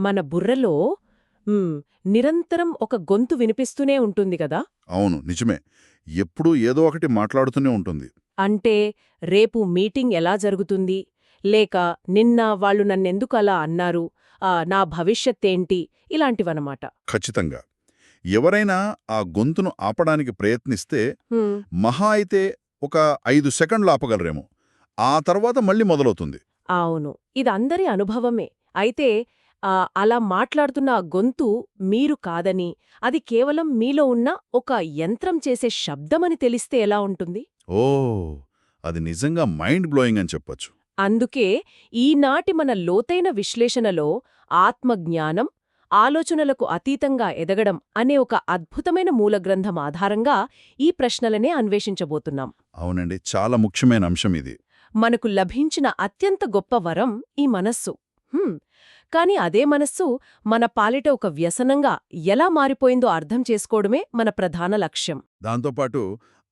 మన బుర్రలో నిరంతరం ఒక గొంతు వినిపిస్తూనే ఉంటుంది కదా. అవును, నిజమే. ఎప్పుడూ ఏదో ఒకటి మాట్లాడుతూనే ఉంటుంది. అంటే రేపు మీటింగ్ ఎలా జరుగుతుంది, లేక నిన్న వాళ్ళు నన్నెందుకు అలా అన్నారు, నా భవిష్యత్తేంటి, ఇలాంటివన్నమాట. ఖచ్చితంగా. ఎవరైనా ఆ గొంతును ఆపడానికి ప్రయత్నిస్తే మహా అయితే ఒక 5 సెకండ్లు ఆపగలరేమో. ఆ తర్వాత మళ్ళీ మొదలవుతుంది. అవును, ఇదందరి అనుభవమే. అయితే అలా మాట్లాడుతున్న ఆ గొంతు మీరు కాదని, అది కేవలం మీలో ఉన్న ఒక యంత్రం చేసే శబ్దమని తెలిస్తే ఎలా ఉంటుంది? ఓ, అది నిజంగా మైండ్ బ్లోయింగ్ అని చెప్పొచ్చు. అందుకే ఈనాటి మన లోతైన విశ్లేషణలో ఆత్మజ్ఞానం, ఆలోచనలకు అతీతంగా ఎదగడం అనే ఒక అద్భుతమైన మూలగ్రంథం ఆధారంగా ఈ ప్రశ్నలనే అన్వేషించబోతున్నాం. అవునండి, చాలా ముఖ్యమైన అంశం ఇది. మనకు లభించిన అత్యంత గొప్ప వరం ఈ మనస్సు. కాని అదే మనస్సు మన పాలిట ఒక వ్యసనంగా ఎలా మారిపోయిందో అర్థం చేసుకోవడమే మన ప్రధాన లక్ష్యం. దాంతోపాటు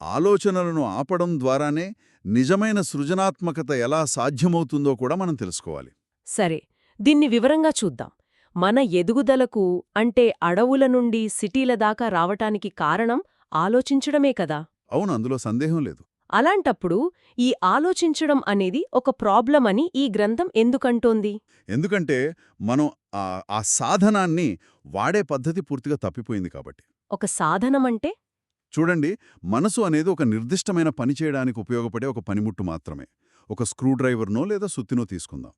ఆలోచనలను ఆపడం ద్వారానే నిజమైన సృజనాత్మకత ఎలా సాధ్యమవుతుందో కూడా మనం తెలుసుకోవాలి. సరే, దీన్ని వివరంగా చూద్దాం. మన ఎదుగుదలకు, అంటే అడవుల నుండి సిటీల దాకా రావటానికి కారణం ఆలోచించడమే కదా. అవును, అందులో సందేహం లేదు. అలాంటప్పుడు ఈ ఆలోచించడం అనేది ఒక ప్రాబ్లం అని ఈ గ్రంథం ఎందుకంటోంది? ఎందుకంటే మనం ఆ సాధనాన్ని వాడే పద్ధతి పూర్తిగా తప్పిపోయింది కాబట్టి. ఒక సాధనమంటే? చూడండి, మనసు అనేది ఒక నిర్దిష్టమైన పని చేయడానికి ఉపయోగపడే ఒక పనిముట్టు మాత్రమే. ఒక స్క్రూడ్రైవర్నో లేదా సుత్తినో తీసుకుందాం.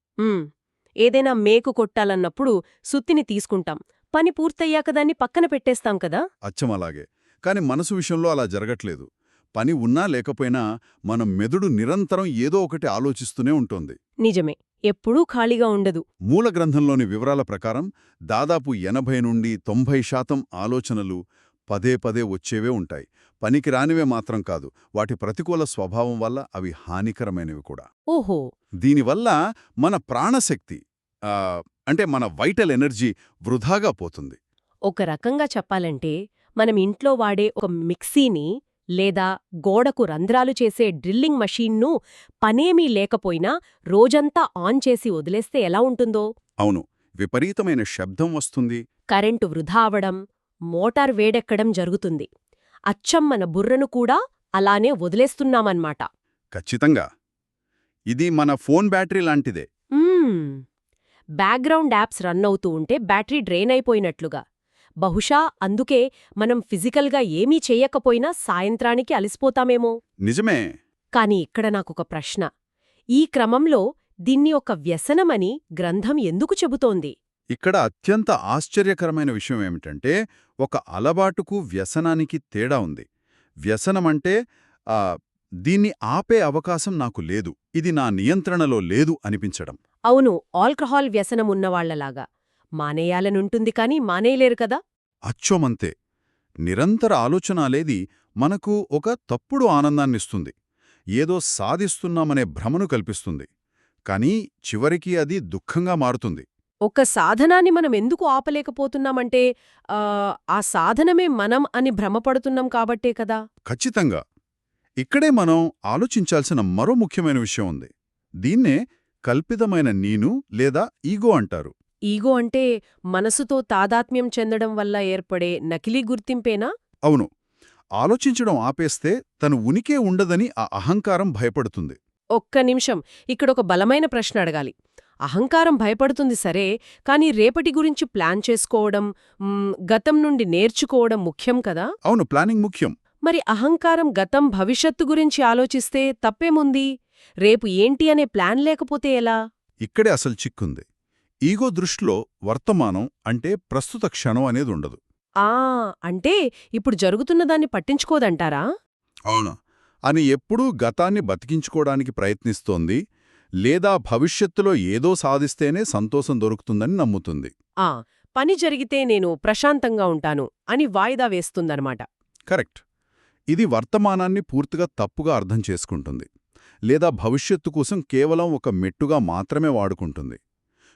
ఏదైనా మేకు కొట్టాలన్నప్పుడు సుత్తిని తీసుకుంటాం, పని పూర్తయ్యాక దాన్ని పక్కన పెట్టేస్తాం కదా. అచ్చమలాగే. కాని మనసు విషయంలో అలా జరగట్లేదు. పని ఉన్నా లేకపోయినా మన మెదడు నిరంతరం ఏదో ఒకటి ఆలోచిస్తూనే ఉంటుంది. నిజమే, ఎప్పుడూ ఖాళీగా ఉండదు. మూల గ్రంథంలోని వివరాల ప్రకారం దాదాపు 80 నుండి 90% ఆలోచనలు పదే పదే వచ్చేవే ఉంటాయి. పనికి రానివే మాత్రం కాదు, వాటి ప్రతికూల స్వభావం వల్ల అవి హానికరమైనవి కూడా. ఓహో. దీనివల్ల మన ప్రాణశక్తి, అంటే మన వైటల్ ఎనర్జీ వృధాగా పోతుంది. ఒక రకంగా చెప్పాలంటే మనం ఇంట్లో వాడే ఒక మిక్సీని లేదా గోడకు రంధ్రాలు చేసే డ్రిల్లింగ్ మషీన్ను పనేమీ లేకపోయినా రోజంతా ఆన్ చేసి వదిలేస్తే ఎలా ఉంటుందో. అవును, విపరీతమైన శబ్దం వస్తుంది, కరెంటు వృధా అవడం, మోటార్ వేడెక్కడం జరుగుతుంది. అచ్చం మన బుర్రను కూడా అలానే వదిలేస్తున్నామన్నమాట. ఖచ్చితంగా. ఇది మన ఫోన్ బ్యాటరీ లాంటిదే. బ్యాక్గ్రౌండ్ యాప్స్ రన్ అవుతూ ఉంటే బ్యాటరీ డ్రైన్ అయిపోయినట్లుగా. బహుశా అందుకే మనం ఫిజికల్గా ఏమీ చెయ్యకపోయినా సాయంత్రానికి అలిసిపోతామేమో. నిజమే. కాని ఇక్కడ నాకొక ప్రశ్న. ఈ క్రమంలో దీన్ని ఒక వ్యసనమని గ్రంథం ఎందుకు చెబుతోంది? ఇక్కడ అత్యంత ఆశ్చర్యకరమైన విషయం ఏమిటంటే, ఒక అలవాటుకు వ్యసనానికి తేడా ఉంది. వ్యసనమంటే దీన్ని ఆపే అవకాశం నాకు లేదు, ఇది నా నియంత్రణలో లేదు అనిపించడం. అవును, ఆల్కహాల్ వ్యసనమున్నవాళ్లలాగా. మానేయాలనుంటుంది కాని మానేయలేరు కదా. అచ్చోమంతే. నిరంతర ఆలోచనాలేది మనకు ఒక తప్పుడు ఆనందాన్నిస్తుంది, ఏదో సాధిస్తున్నామనే భ్రమను కల్పిస్తుంది. కానీ చివరికి అది దుఃఖంగా మారుతుంది. ఒక సాధనాన్ని మనం ఎందుకు ఆపలేకపోతున్నామంటే ఆ సాధనమే మనం అని భ్రమపడుతున్నాం కాబట్టే కదా. ఖచ్చితంగా. ఇక్కడే మనం ఆలోచించాల్సిన మరో ముఖ్యమైన విషయం ఉంది. దీన్నే కల్పితమైన నేను లేదా ఈగో అంటారు. ఈగో అంటే మనసుతో తాదాత్మ్యం చెందడం వల్ల ఏర్పడే నకిలీ గుర్తింపేనా? అవును. ఆలోచించడం ఆపేస్తే తను ఉనికే ఉండదని ఆ అహంకారం భయపడుతుంది. ఒక్క నిమిషం, ఇక్కడొక బలమైన ప్రశ్న అడగాలి. అహంకారం భయపడుతుంది సరే, కాని రేపటి గురించి ప్లాన్ చేసుకోవడం, గతం నుండి నేర్చుకోవడం ముఖ్యం కదా. అవును, ప్లానింగ్ ముఖ్యం. మరి అహంకారం గతం భవిష్యత్తు గురించి ఆలోచిస్తే తప్పేముంది? రేపు ఏంటి అనే ప్లాన్ లేకపోతే ఎలా? ఇక్కడే అసలు చిక్కుంది. ఈగో దృష్టిలో వర్తమానం అంటే ప్రస్తుత క్షణం అనేది ఉండదు. అంటే ఇప్పుడు జరుగుతున్నదాన్ని పట్టించుకోదంటారా? అవును, అని ఎప్పుడూ గతాన్ని బతికించుకోవడానికి ప్రయత్నిస్తోంది, లేదా భవిష్యత్తులో ఏదో సాధిస్తేనే సంతోషం దొరుకుతుందని నమ్ముతుంది. పని జరిగితే నేను ప్రశాంతంగా ఉంటాను అని వాయిదా వేస్తుందన్నమాట. కరెక్ట్. ఇది వర్తమానాన్ని పూర్తిగా తప్పుగా అర్థం చేసుకుంటుంది, లేదా భవిష్యత్తు కోసం కేవలం ఒక మెట్టుగా మాత్రమే వాడుకుంటుంది.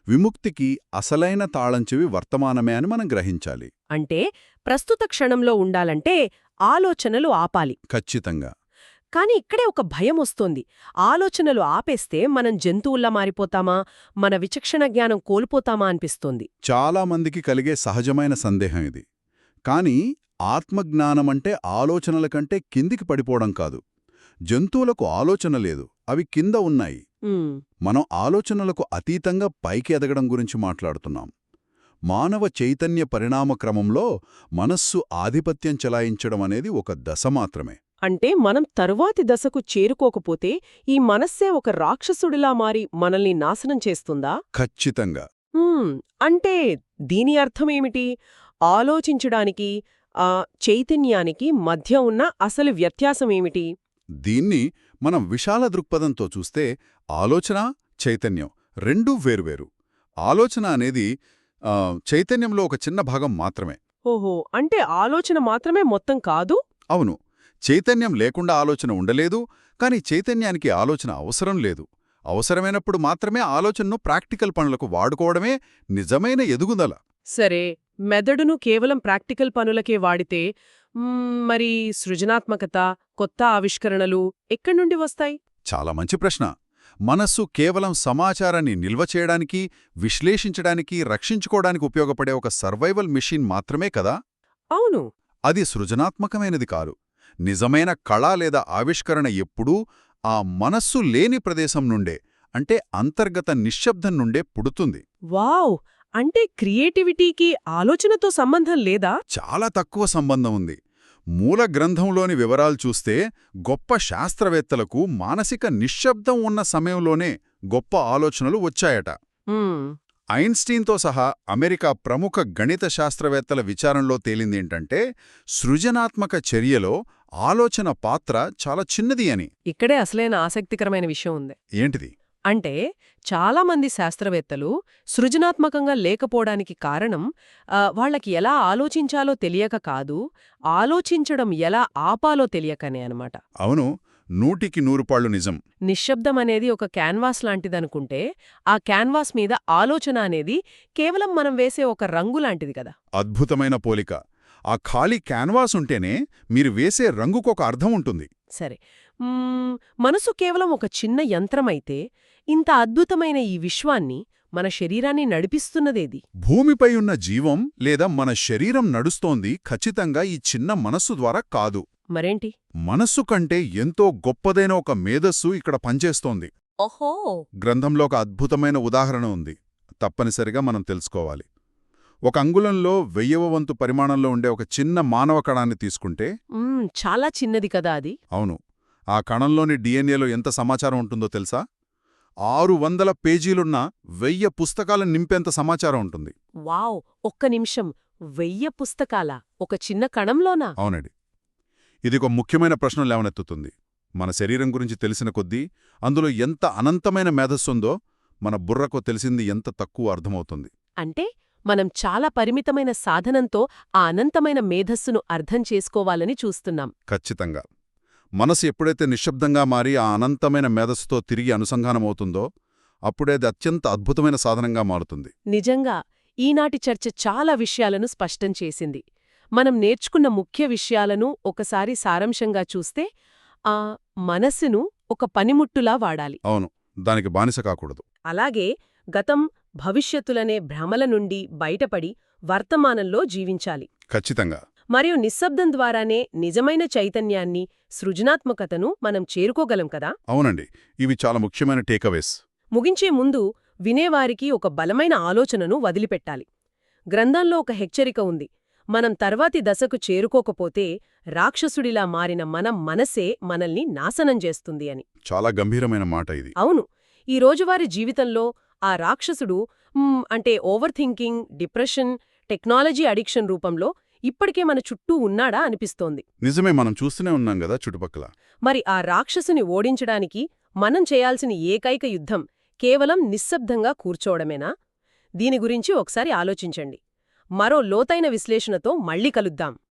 విముక్తికి అసలైన తాళంచెవి వర్తమానమే అని మనం గ్రహించాలి. అంటే ప్రస్తుత క్షణంలో ఉండాలంటే ఆలోచనలు ఆపాలి. ఖచ్చితంగా. కాని ఇక్కడే ఒక భయం వస్తోంది. ఆలోచనలు ఆపేస్తే మనం జంతువుల్లా మారిపోతామా, మన విచక్షణ జ్ఞానం కోల్పోతామా అనిపిస్తోంది. చాలామందికి కలిగే సహజమైన సందేహం ఇది. కానీ ఆత్మజ్ఞానమంటే ఆలోచనల కంటే కిందికి పడిపోవడం కాదు. జంతువులకు ఆలోచన లేదు, అవి కింద ఉన్నాయి. ఉమ్, మనం ఆలోచనలకు అతీతంగా పైకి ఎదగడం గురించి మాట్లాడుతున్నాం. మానవ చైతన్య పరిణామ క్రమంలో మనస్సు ఆధిపత్యం చెలాయించడం అనేది ఒక దశ మాత్రమే. అంటే మనం తరువాతి దశకు చేరుకోకపోతే ఈ మనస్సే ఒక రాక్షసుడిలా మారి మనల్ని నాశనం చేస్తుందా? ఖచ్చితంగా. అంటే దీని అర్థమేమిటి? ఆలోచించడానికి చైతన్యానికి మధ్య ఉన్న అసలు వ్యత్యాసమేమిటి? దీన్ని మనం విశాల దృక్పథంతో చూస్తే ఆలోచన, చైతన్యం రెండూ వేర్వేరు. ఆలోచన అనేది చైతన్యంలో ఒక చిన్న భాగం మాత్రమే. ఓహో, అంటే ఆలోచన మాత్రమే మొత్తం కాదు? అవును, చైతన్యం లేకుండా ఆలోచన ఉండలేదు, కానీ చైతన్యానికి ఆలోచన అవసరం లేదు. అవసరమైనప్పుడు మాత్రమే ఆలోచనను ప్రాక్టికల్ పనులకు వాడుకోవడమే నిజమైన ఎదుగుదల. సరే, మెదడును కేవలం ప్రాక్టికల్ పనులకే వాడితే మరి సృజనాత్మకత, కొత్త ఆవిష్కరణలు ఎక్కడి నుండి వస్తాయి? చాలా మంచి ప్రశ్న. మనస్సు కేవలం సమాచారాన్ని నిల్వ చేయడానికి, విశ్లేషించడానికి, రక్షించుకోవడానికి ఉపయోగపడే ఒక సర్వైవల్ మెషీన్ మాత్రమే కదా. అవును. అది సృజనాత్మకమైనది కాదు. నిజమైన కళ లేదా ఆవిష్కరణ ఎప్పుడూ ఆ మనస్సు లేని ప్రదేశం నుండే, అంటే అంతర్గత నిశ్శబ్దం నుండే పుడుతుంది. వావ్! అంటే క్రియేటివిటీకి ఆలోచనతో సంబంధం లేదా? చాలా తక్కువ సంబంధం ఉంది. మూల గ్రంథంలోని వివరాలు చూస్తే గొప్ప శాస్త్రవేత్తలకు మానసిక నిశ్శబ్దం ఉన్న సమయంలోనే గొప్ప ఆలోచనలు వచ్చాయట. ఐన్స్టీన్తో సహా అమెరికా ప్రముఖ గణిత శాస్త్రవేత్తల విచారంలో తేలిందేంటంటే సృజనాత్మక చర్యలో ఆలోచన పాత్ర చాలా చిన్నది అని. ఇక్కడే అసలైన ఆసక్తికరమైన విషయం ఉంది. ఏంటిది? అంటే చాలామంది శాస్త్రవేత్తలు సృజనాత్మకంగా లేకపోవడానికి కారణం వాళ్ళకి ఎలా ఆలోచించాలో తెలియక కాదు, ఆలోచించడం ఎలా ఆపాలో తెలియకనే అనమాట. అవును, 100కి 100 పాళ్ళు నిజం. నిశ్శబ్దం అనేది ఒక క్యాన్వాస్ లాంటిదనుకుంటే ఆ క్యాన్వాస్ మీద ఆలోచన అనేది కేవలం మనం వేసే ఒక రంగు లాంటిది కదా. అద్భుతమైన పోలిక. ఆ ఖాళీ క్యాన్వాస్ ఉంటేనే మీరు వేసే రంగుకొక అర్థం ఉంటుంది. సరే, మనసు కేవలం ఒక చిన్న యంత్రమైతే ఇంత అద్భుతమైన ఈ విశ్వాన్ని, మన శరీరాన్ని నడిపిస్తున్నదేది? భూమిపై ఉన్న జీవం లేదా మన శరీరం నడుస్తోంది ఖచ్చితంగా ఈ చిన్న మనస్సు ద్వారా కాదు. మరేంటి? మనస్సు కంటే ఎంతో గొప్పదైన ఒక మేధస్సు ఇక్కడ పనిచేస్తోంది. ఓహో! గ్రంథంలో ఒక అద్భుతమైన ఉదాహరణ ఉంది, తప్పనిసరిగా మనం తెలుసుకోవాలి. ఒక అంగుళంలో 1000వ వంతు పరిమాణంలో ఉండే ఒక చిన్న మానవ కణాన్ని తీసుకుంటే చాలా చిన్నది కదా అది. అవును, ఆ కణంలోని డిఎన్ఏలో ఎంత సమాచారం ఉంటుందో తెలుసా? 600 పేజీలున్న 1000 పుస్తకాలను నింపేంత సమాచారం ఉంటుంది. వావ్! ఒక్క నిమిషం, 1000 పుస్తకాల ఒక చిన్న కణంలోనా? అవునండి. ఇది ఒక ముఖ్యమైన ప్రశ్న లేవనెత్తుతుంది. మన శరీరం గురించి తెలిసిన కొద్దీ అందులో ఎంత అనంతమైన మేధస్సుందో మన బుర్రకు తెలిసింది ఎంత తక్కువ అర్థమవుతుంది. అంటే మనం చాలా పరిమితమైన సాధనంతో ఆ అనంతమైన మేధస్సును అర్థం చేసుకోవాలని చూస్తున్నాం. ఖచ్చితంగా. మనసు ఎప్పుడైతే నిశ్శబ్దంగా మారి ఆ అనంతమైన మేధస్సుతో తిరిగి అనుసంధానమవుతుందో అప్పుడే అది అత్యంత అద్భుతమైన సాధనంగా మారుతుంది. నిజంగా ఈనాటి చర్చ చాలా విషయాలను స్పష్టం చేసింది. మనం నేర్చుకున్న ముఖ్య విషయాలను ఒకసారి సారాంశంగా చూస్తే ఆ మనస్సును ఒక పనిముట్టులా వాడాలి. అవును, దానికి బానిస కాకూడదు. అలాగే గతం, భవిష్యత్తులనే భ్రమల నుండి బయటపడి వర్తమానంలో జీవించాలి. ఖచ్చితంగా. మరియు నిశ్శబ్దం ద్వారానే నిజమైన చైతన్యాన్ని, సృజనాత్మకతను మనం చేరుకోగలం కదా. అవునండి, ఇవి చాలా ముఖ్యమైన టేకవేస్. ముగించే ముందు వినేవారికి ఒక బలమైన ఆలోచనను వదిలిపెట్టాలి. గ్రంథంలో ఒక హెచ్చరిక ఉంది. మనం తర్వాతి దశకు చేరుకోకపోతే రాక్షసుడిలా మారిన మన మనసే మనల్ని నాశనం చేస్తుంది అని. చాలా గంభీరమైన మాట ఇది. అవును, ఈ రోజువారీ జీవితంలో ఆ రాక్షసుడు అంటే over thinking, depression, technology addiction రూపంలో ఇప్పటికే మన చుట్టూ ఉన్నాడా అనిపిస్తోంది. నిజమే, మనం చూస్తూనే ఉన్నాం కదా చుట్టుపక్కల. మరి ఆ రాక్షసుని ఓడించడానికి మనం చేయాల్సిన ఏకైక యుద్ధం కేవలం నిశ్శబ్దంగా కూర్చోవడమేనా? దీని గురించి ఒకసారి ఆలోచించండి. మరో లోతైన విశ్లేషణతో మళ్ళీ కలుద్దాం.